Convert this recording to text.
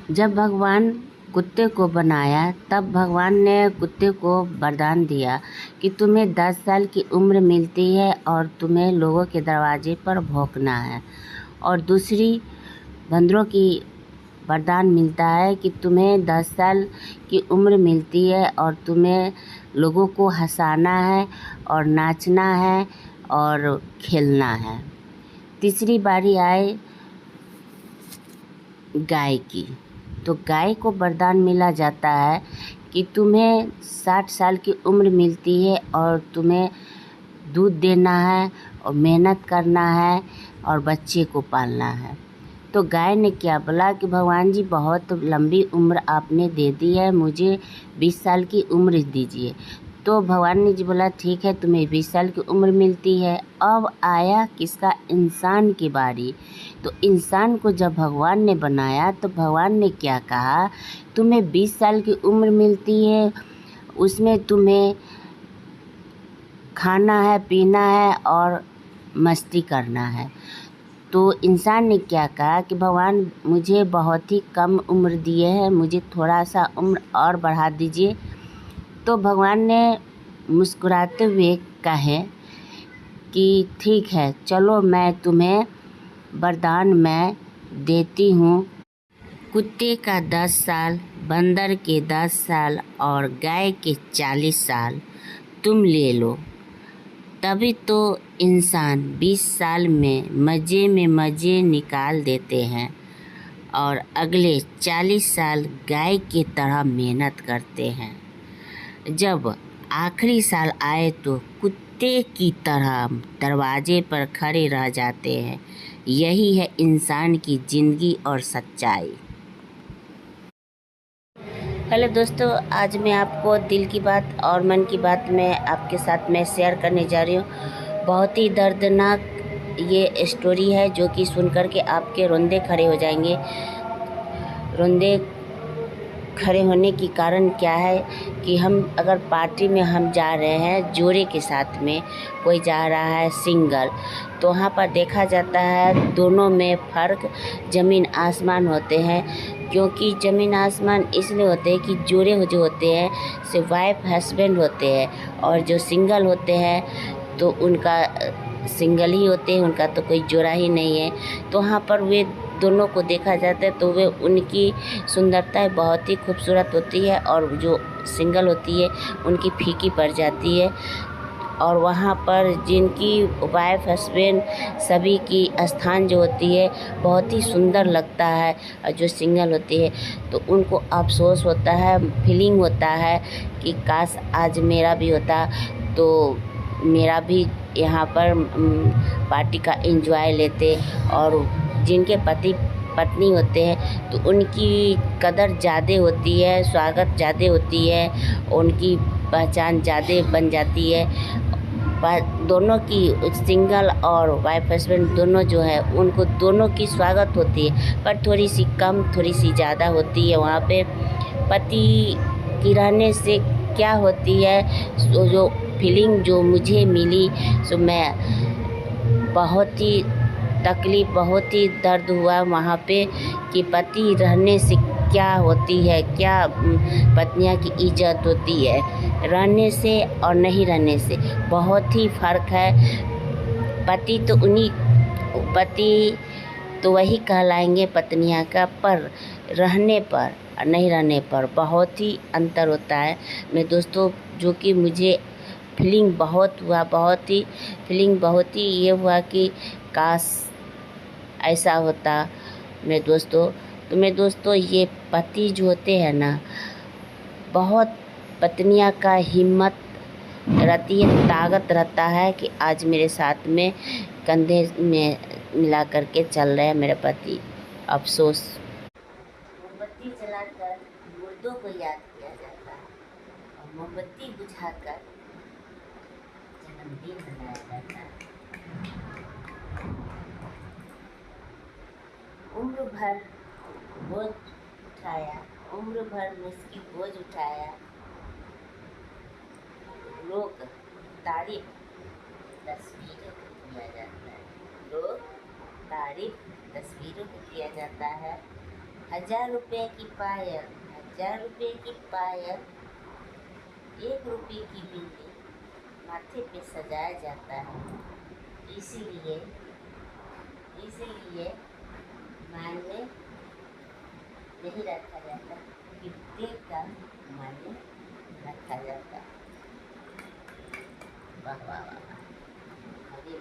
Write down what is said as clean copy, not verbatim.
जब भगवान कुत्ते को बनाया तब भगवान ने कुत्ते को वरदान दिया कि तुम्हें 10 साल की उम्र मिलती है और तुम्हें लोगों के दरवाजे पर भौंकना है। और दूसरी बंदरों की वरदान मिलता है कि तुम्हें 10 साल की उम्र मिलती है और तुम्हें लोगों को हंसाना है और नाचना है और खेलना है। तीसरी बारी आए गाय की, तो गाय को वरदान मिला जाता है कि तुम्हें 60 साल की उम्र मिलती है और तुम्हें दूध देना है और मेहनत करना है और बच्चे को पालना है। तो गाय ने क्या बोला कि भगवान जी बहुत लंबी उम्र आपने दे दी है, मुझे 20 साल की उम्र दीजिए। तो भगवान ने जी बोला ठीक है, तुम्हें 20 साल की उम्र मिलती है। अब आया किसका? इंसान की बारी। तो इंसान को जब भगवान ने बनाया तो भगवान ने क्या कहा, तुम्हें 20 साल की उम्र मिलती है, उसमें तुम्हें खाना है, पीना है और मस्ती करना है। तो इंसान ने क्या कहा कि भगवान मुझे बहुत ही कम उम्र दिए हैं, मुझे थोड़ा सा उम्र और बढ़ा दीजिए। तो भगवान ने मुस्कुराते हुए कहे कि ठीक है, चलो मैं तुम्हें वरदान मैं देती हूँ। कुत्ते का 10 साल, बंदर के 10 साल और गाय के 40 साल तुम ले लो। तभी तो इंसान 20 साल में मज़े निकाल देते हैं और अगले 40 साल गाय की तरह मेहनत करते हैं। जब आखिरी साल आए तो कुत्ते की तरह दरवाजे पर खड़े रह जाते हैं। यही है इंसान की ज़िंदगी और सच्चाई। हेलो दोस्तों, आज मैं आपको दिल की बात और मन की बात में आपके साथ मैं शेयर करने जा रही हूँ। बहुत ही दर्दनाक ये स्टोरी है जो कि सुनकर के आपके रोंदे खड़े हो जाएंगे। रोंदे खड़े होने की कारण क्या है कि हम अगर पार्टी में हम जा रहे हैं जोड़े के साथ में, कोई जा रहा है सिंगल, तो वहाँ पर देखा जाता है दोनों में फ़र्क ज़मीन आसमान होते हैं। क्योंकि ज़मीन आसमान इसलिए होते हैं कि जोड़े जो होते हैं से वाइफ हस्बैंड होते हैं और जो सिंगल होते हैं तो उनका सिंगल ही होते हैं, उनका तो कोई जोड़ा ही नहीं है। तो वहाँ पर वे दोनों को देखा जाता है तो वे उनकी सुंदरता बहुत ही खूबसूरत होती है और जो सिंगल होती है उनकी फीकी पड़ जाती है। और वहाँ पर जिनकी वाइफ हस्बैंड सभी की स्थान जो होती है बहुत ही सुंदर लगता है, और जो सिंगल होती है तो उनको अफसोस होता है, फीलिंग होता है कि काश आज मेरा भी होता तो मेरा भी यहाँ पर पार्टी का एंजॉय लेते। और जिनके पति पत्नी होते हैं तो उनकी कदर ज़्यादा होती है, स्वागत ज़्यादा होती है, उनकी पहचान ज़्यादा बन जाती है। दोनों की सिंगल और वाइफ हस्बैंड दोनों जो है उनको दोनों की स्वागत होती है, पर थोड़ी सी कम थोड़ी सी ज़्यादा होती है। वहाँ पे पति की रहने से क्या होती है, जो फीलिंग जो मुझे मिली सो मैं बहुत ही तकलीफ़, बहुत ही दर्द हुआ वहाँ पे कि पति रहने से क्या होती है, क्या पत्नियाँ की इज़्ज़त होती है, रहने से और नहीं रहने से बहुत ही फ़र्क है। पति तो वही कहलाएंगे पत्नियाँ का, पर रहने पर और नहीं रहने पर बहुत ही अंतर होता है। मैं दोस्तों जो कि मुझे फीलिंग बहुत हुआ, बहुत ही ये हुआ कि काश ऐसा होता मेरे दोस्तों। तो मेरे दोस्तों ये पति जो होते हैं ना, बहुत पत्नियां का हिम्मत रहती है, ताकत रहता है कि आज मेरे साथ में कंधे में मिला करके चल रहे हैं मेरे पति। अफसोस मोमबत्ती जलाकर मुर्दों को याद किया जाता है और मोमबत्ती बुझाकर जन्मदिन मनाया जाता है। उम्र भर बोझ उठाया, उम्र भर मुश्किल बोझ उठाया, लोग तारीफ तस्वीरों को किया जाता है, लोग तारीफ तस्वीरों को किया जाता है। 1000 रुपये की पायल, 1000 रुपये की पायल, 1 रुपये की बिंदी माथे पे सजाया जाता है। इसीलिए मान्य नहीं रखा जाता, गिफ्ट का मान्य रखा जाता है। वाह वाह वाह वाह, अभी